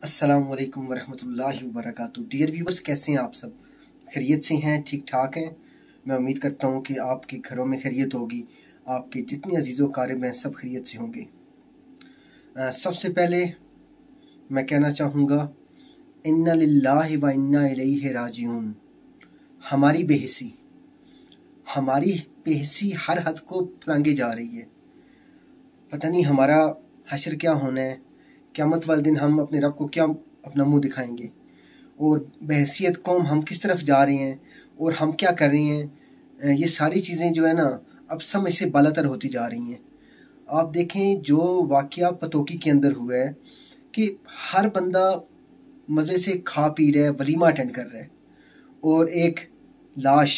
السلام علیکم ورحمۃ اللہ وبرکاتہ۔ ڈیئر ویورز، کیسے ہیں آپ سب؟ خیریت سے ہیں؟ ٹھیک ٹھاک ہیں؟ میں امید کرتا ہوں کہ آپ کے گھروں میں خیریت ہوگی، آپ کے جتنے عزیز و اقارب ہیں سب خیریت سے ہوں گے۔ سب سے پہلے میں کہنا چاہوں گا اِنَّ لِلَّهِ وَإِنَّا إِلَيْهِ راجعون۔ ہماری بے حسی ہر حد کو پھلانگے جا رہی ہے۔ پتہ نہیں ہمارا حشر کیا ہونا ہے، قیامت والے دن ہم اپنے رب کو کیا اپنا منہ دکھائیں گے، اور بحیثیت قوم ہم کس طرف جا رہے ہیں اور ہم کیا کر رہے ہیں۔ یہ ساری چیزیں جو ہے نا اب سمجھ سے بالاتر ہوتی جا رہی ہیں۔ آپ دیکھیں جو واقعہ پتوکی کے اندر ہوا ہے کہ ہر بندہ مزے سے کھا پی رہا ہے، ولیمہ اٹینڈ کر رہا ہے، اور ایک لاش،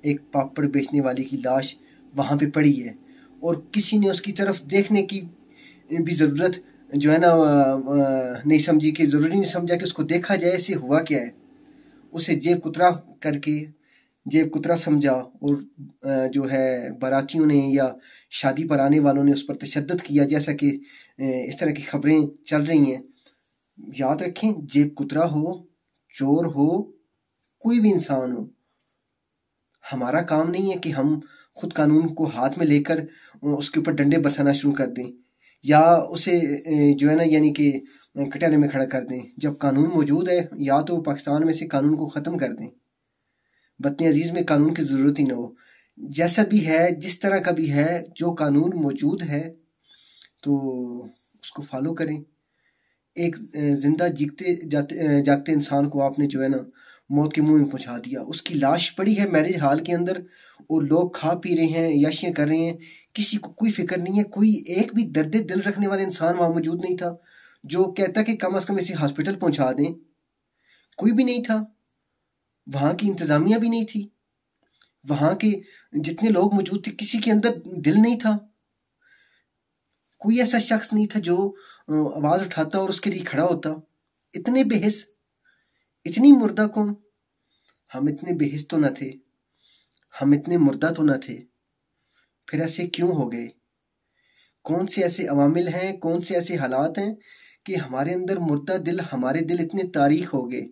ایک پاپڑ بیچنے والی کی لاش وہاں پہ پڑی ہے، اور کسی نے اس کی طرف دیکھنے کی بھی ضرورت جو ہے نا نہیں سمجھی، کہ ضروری نہیں سمجھا کہ اس کو دیکھا جائے اسے ہوا کیا ہے۔ اسے جیب کترا کر کے جیب کترا سمجھا، اور جو ہے باراتیوں نے یا شادی پر آنے والوں نے اس پر تشدد کیا، جیسا کہ اس طرح کی خبریں چل رہی ہیں۔ یاد رکھیں، جیب کترا ہو، چور ہو، کوئی بھی انسان ہو، ہمارا کام نہیں ہے کہ ہم خود قانون کو ہاتھ میں لے کر اس کے اوپر ڈنڈے برسانا شروع کر دیں، یا اسے جو ہے نا یعنی کہ کٹہرے میں کھڑا کر دیں۔ جب قانون موجود ہے یا تو پاکستان میں سے قانون کو ختم کر دیں، وطن عزیز میں قانون کی ضرورت ہی نہ ہو۔ جیسا بھی ہے، جس طرح کا بھی ہے، جو قانون موجود ہے تو اس کو فالو کریں۔ ایک زندہ جاگتے انسان کو آپ نے جو ہے نا موت کے منہ میں پہنچا دیا۔ اس کی لاش پڑی ہے میرج ہال کے اندر، اور لوگ کھا پی رہے ہیں، یاشیاں کر رہے ہیں، کسی کو کوئی فکر نہیں ہے۔ کوئی ایک بھی درد دل رکھنے والے انسان وہاں موجود نہیں تھا جو کہتا کہ کم از کم اسے ہاسپٹل پہنچا دیں۔ کوئی بھی نہیں تھا، وہاں کی انتظامیہ بھی نہیں تھی، وہاں کے جتنے لوگ موجود تھے کسی کے اندر دل نہیں تھا۔ کوئی ایسا شخص نہیں تھا جو آواز اٹھاتا اور اس کے لیے کھڑا ہوتا۔ اتنے بے حس، اتنی مردہ قوم۔ ہم اتنے بے حس تو نہ تھے، ہم اتنے مردہ تو نہ تھے، پھر ایسے کیوں ہو گئے؟ کون سے ایسے عوامل ہیں، کون سے ایسے حالات ہیں کہ ہمارے اندر مردہ دل، ہمارے دل اتنے تاریک ہو گئے،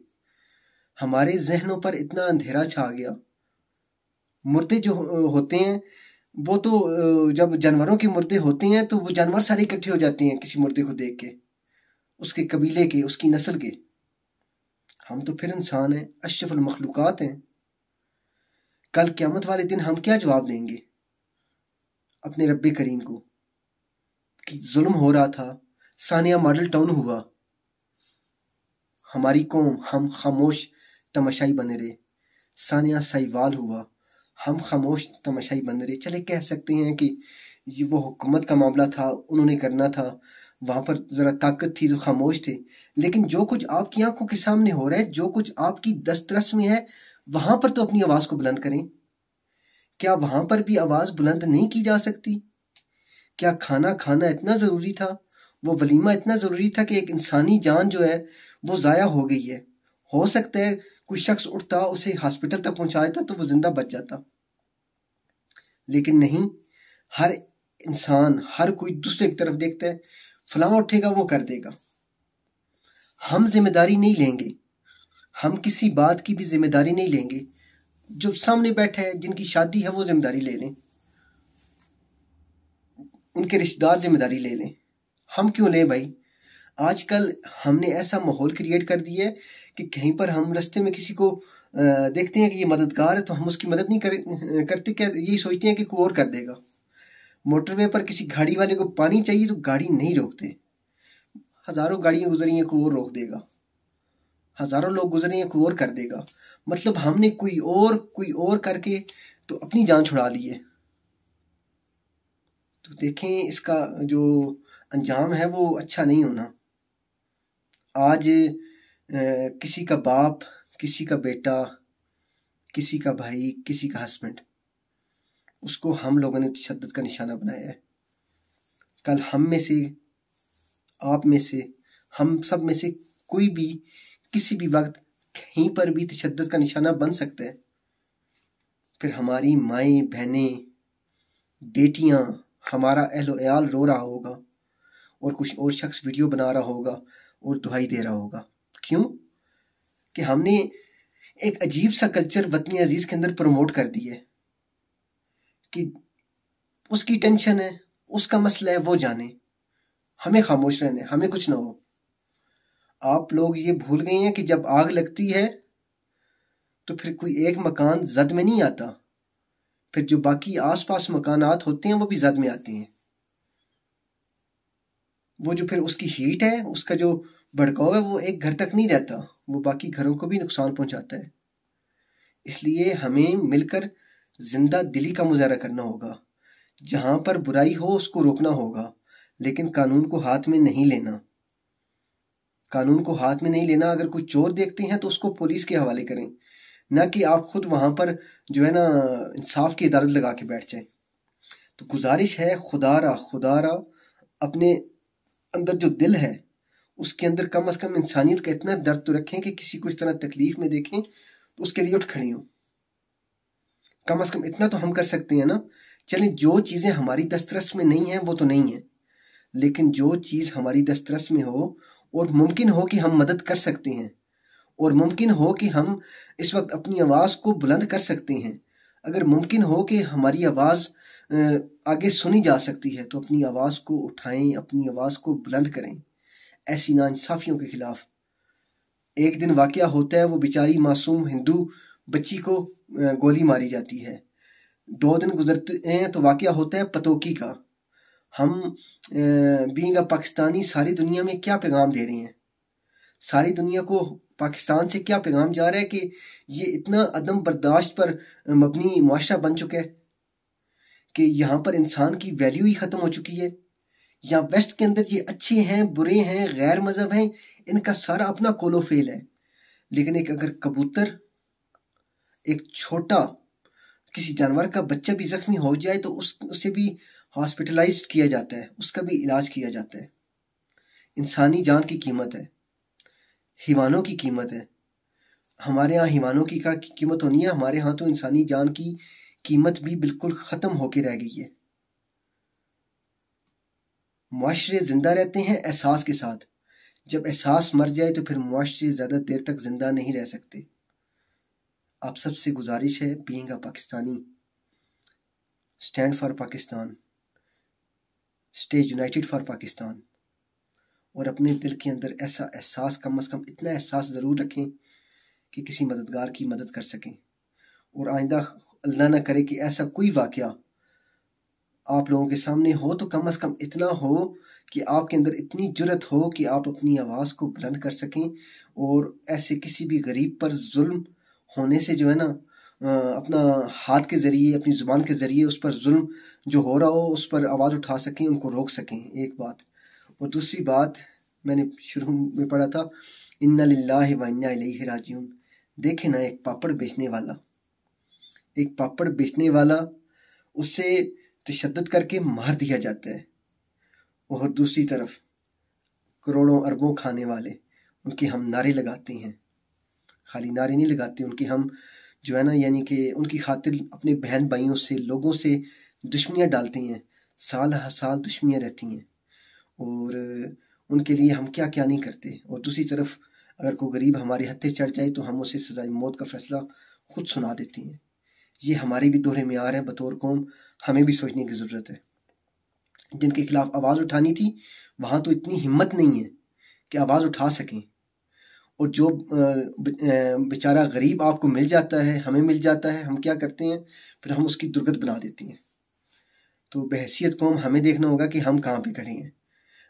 ہمارے ذہنوں پر اتنا اندھیرا چھا گیا۔ مردے جو ہوتے ہیں وہ تو جب جانوروں کے مردے ہوتے ہیں تو وہ جانور سارے اکٹھے ہو جاتے ہیں کسی مردے کو دیکھ کے، اس کے قبیلے کے، اس کی نسل کے۔ ہم تو پھر انسان ہیں، اشرف المخلوقات ہیں۔ کل قیامت والے دن ہم کیا جواب دیں گے اپنے رب کریم کو کہ ظلم ہو رہا تھا، ثانیہ ماڈل ٹاؤن ہوا، ہماری قوم، ہم خاموش تماشائی بنے رہے۔ ثانیہ سائیوال ہوا، ہم خاموش تماشائی بن رہے۔ چلے کہہ سکتے ہیں کہ یہ وہ حکومت کا معاملہ تھا، انہوں نے کرنا تھا، وہاں پر ذرا طاقت تھی تو خاموش تھے، لیکن جو کچھ آپ کی آنکھوں کے سامنے ہو رہا ہے، جو کچھ آپ کی دسترس میں ہے، وہاں پر تو اپنی آواز کو بلند کریں۔ کیا وہاں پر بھی آواز بلند نہیں کی جا سکتی؟ کیا کھانا کھانا اتنا ضروری تھا، وہ ولیمہ اتنا ضروری تھا کہ ایک انسانی جان جو ہے وہ ضائع ہو گئی ہے؟ ہو سکتا ہے کوئی شخص اٹھتا، اسے ہاسپٹل تک پہنچا دیتا تو وہ زندہ بچ جاتا، لیکن نہیں۔ ہر انسان، ہر کوئی دوسرے کی طرف دیکھتا ہے، فلاں اٹھے گا وہ کر دے گا۔ ہم ذمہ داری نہیں لیں گے، ہم کسی بات کی بھی ذمہ داری نہیں لیں گے۔ جو سامنے بیٹھا ہے، جن کی شادی ہے، وہ ذمہ داری لے لیں، ان کے رشتہ دار ذمہ داری لے لیں۔ ہم کیوں لیں بھائی؟ آج کل ہم نے ایسا ماحول کریٹ کر دیا ہے کہ کہیں پر ہم رستے میں کسی کو دیکھتے ہیں کہ یہ مددگار ہے تو ہم اس کی مدد نہیں کرتے، کہ یہی سوچتے ہیں کہ کوئی اور کر دے گا۔ موٹر وے پر کسی گاڑی والے کو پانی چاہیے تو گاڑی نہیں روکتے، ہزاروں گاڑیاں گزری ہیں، کوئی اور روک دے گا، ہزاروں لوگ گزرے ہیں، کوئی اور کر دے گا۔ مطلب ہم نے کوئی اور کر کے تو اپنی جان چھڑا لی ہے۔ تو دیکھیں اس کا جو انجام ہے وہ اچھا نہیں ہونا۔ آج کسی کا باپ، کسی کا بیٹا، کسی کا بھائی، کسی کا ہسبینڈ، اس کو ہم لوگوں نے تشدد کا نشانہ بنایا ہے۔ کل ہم میں سے، آپ میں سے، ہم سب میں سے کوئی بھی کسی بھی وقت کہیں پر بھی تشدد کا نشانہ بن سکتا ہے۔ پھر ہماری مائیں، بہنیں، بیٹیاں، ہمارا اہل و عیال رو رہا ہوگا، اور کچھ اور شخص ویڈیو بنا رہا ہوگا اور دہائی دے رہا ہوگا. کیوں؟ کہ ہم نے ایک عجیب سا کلچر وطن عزیز کے اندر پروموٹ کر دی ہے کہ اس کی ٹینشن ہے، اس کا مسئلہ ہے، وہ جانے، ہمیں خاموش رہنے، ہمیں کچھ نہ ہو. آپ لوگ یہ بھول گئے ہیں کہ جب آگ لگتی ہے تو پھر کوئی ایک مکان زد میں نہیں آتا، پھر جو باقی آس پاس مکانات ہوتے ہیں وہ بھی زد میں آتے ہیں. وہ جو پھر اس کی ہیٹ ہے، اس کا جو بھڑکاؤ ہے، وہ ایک گھر تک نہیں رہتا، وہ باقی گھروں کو بھی نقصان پہنچاتا ہے. اس لیے ہمیں مل کر زندہ دلی کا مظاہرہ کرنا ہوگا. جہاں پر برائی ہو اس کو روکنا ہوگا، لیکن قانون کو ہاتھ میں نہیں لینا. قانون کو ہاتھ میں نہیں لینا. اگر کوئی چور دیکھتے ہیں تو اس کو پولیس کے حوالے کریں، نہ کہ آپ خود وہاں پر جو ہے نا انصاف کی عدالت لگا کے بیٹھ جائیں. تو گزارش ہے، خدا را اپنے اندر جو دل ہے اس کے اندر کم از کم انسانیت کا اتنا درد تو رکھیں کہ کسی کو اس طرح تکلیف میں دیکھیں تو اس کے لیے اٹھ کھڑی ہوں. کم از کم اتنا تو ہم کر سکتے ہیں نا. چلیں، جو چیزیں ہماری دسترس میں نہیں ہیں وہ تو نہیں ہیں، لیکن جو چیز ہماری دسترس میں ہو اور ممکن ہو کہ ہم مدد کر سکتے ہیں، اور ممکن ہو کہ ہم اس وقت اپنی آواز کو بلند کر سکتے ہیں، اگر ممکن ہو کہ ہماری آواز آگے سنی جا سکتی ہے، تو اپنی آواز کو اٹھائیں، اپنی آواز کو بلند کریں ایسی ناانصافیوں کے خلاف. ایک دن واقعہ ہوتا ہے، وہ بیچاری معصوم ہندو بچی کو گولی ماری جاتی ہے. 2 دن گزرتے ہیں تو واقعہ ہوتا ہے پتوکی کا. ہم بینگ اے پاکستانی ساری دنیا میں کیا پیغام دے رہے ہیں؟ ساری دنیا کو پاکستان سے کیا پیغام جا رہا ہے کہ یہ اتنا عدم برداشت پر مبنی معاشرہ بن چکا ہے کہ یہاں پر انسان کی ویلیو ہی ختم ہو چکی ہے. یہاں ویسٹ کے اندر یہ اچھے ہیں، برے ہیں، غیر مذہب ہیں، ان کا سارا اپنا کول و فیل ہے. لیکن اگر کبوتر، ایک چھوٹا کسی جانور کا بچہ بھی زخمی ہو جائے تو اسے بھی ہاسپٹلائزڈ کیا جاتا ہے، اس کا بھی علاج کیا جاتا ہے. انسانی جان کی قیمت ہے، حیوانوں کی قیمت ہے. ہمارے ہاں حیوانوں کی قیمت ہونی ہے، ہمارے ہاں تو انسانی جان کی قیمت بھی بالکل ختم ہو کے رہ گئی ہے. معاشرے زندہ رہتے ہیں احساس کے ساتھ. جب احساس مر جائے تو پھر معاشرے زیادہ دیر تک زندہ نہیں رہ سکتے. آپ سب سے گزارش ہے، being a Pakistani, stand for Pakistan, stay United for Pakistan. اور اپنے دل کے اندر ایسا احساس، کم از کم اتنا احساس ضرور رکھیں کہ کسی مددگار کی مدد کر سکیں. اور آئندہ اللہ نہ کرے کہ ایسا کوئی واقعہ آپ لوگوں کے سامنے ہو تو کم از کم اتنا ہو کہ آپ کے اندر اتنی جرت ہو کہ آپ اپنی آواز کو بلند کر سکیں، اور ایسے کسی بھی غریب پر ظلم ہونے سے جو ہے نا اپنا ہاتھ کے ذریعے، اپنی زبان کے ذریعے اس پر ظلم جو ہو رہا ہو اس پر آواز اٹھا سکیں، ان کو روک سکیں. ایک بات. اور دوسری بات میں نے شروع میں پڑھا تھا، انا للہ و انا الیہ راجعون. دیکھیں نا، ایک پاپڑ بیچنے والا اسے تشدد کر کے مار دیا جاتا ہے، اور دوسری طرف کروڑوں اربوں کھانے والے، ان کے ہم نعرے لگاتے ہیں. خالی نعرے نہیں لگاتے، ان کے ہم جو ہے نا، یعنی کہ ان کی خاطر اپنے بہن بھائیوں سے، لوگوں سے دشمنیاں ڈالتے ہیں. سال ہر سال دشمنیاں رہتی ہیں، اور ان کے لیے ہم کیا کیا نہیں کرتے. اور دوسری طرف اگر کوئی غریب ہمارے ہتھے چڑھ جائے تو ہم اسے سزائے موت کا فیصلہ خود سنا دیتے ہیں. یہ ہمارے بھی دورے معیار ہیں بطور قوم، ہمیں بھی سوچنے کی ضرورت ہے. جن کے خلاف آواز اٹھانی تھی وہاں تو اتنی ہمت نہیں ہے کہ آواز اٹھا سکیں. اور جو بیچارہ غریب آپ کو مل جاتا ہے، ہمیں مل جاتا ہے، ہم کیا کرتے ہیں؟ پھر ہم اس کی درگت بنا دیتے ہیں. تو بحیثیت قوم ہمیں دیکھنا ہوگا کہ ہم کہاں پہ کھڑے ہیں.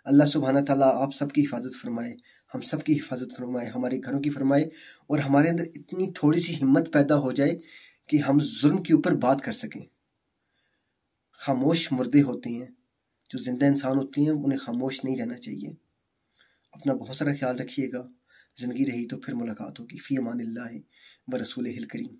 اللہ سبحانہ تعالیٰ آپ سب کی حفاظت فرمائے، ہم سب کی حفاظت فرمائے، ہمارے گھروں کی فرمائے، اور ہمارے اندر اتنی تھوڑی سی ہمت پیدا ہو جائے کہ ہم ظلم کے اوپر بات کر سکیں. خاموش مردے ہوتے ہیں، جو زندہ انسان ہوتے ہیں انہیں خاموش نہیں رہنا چاہیے. اپنا بہت سارا خیال رکھیے گا. زندگی رہی تو پھر ملاقات ہوگی. فی امان اللہ و رسولہ الکریم.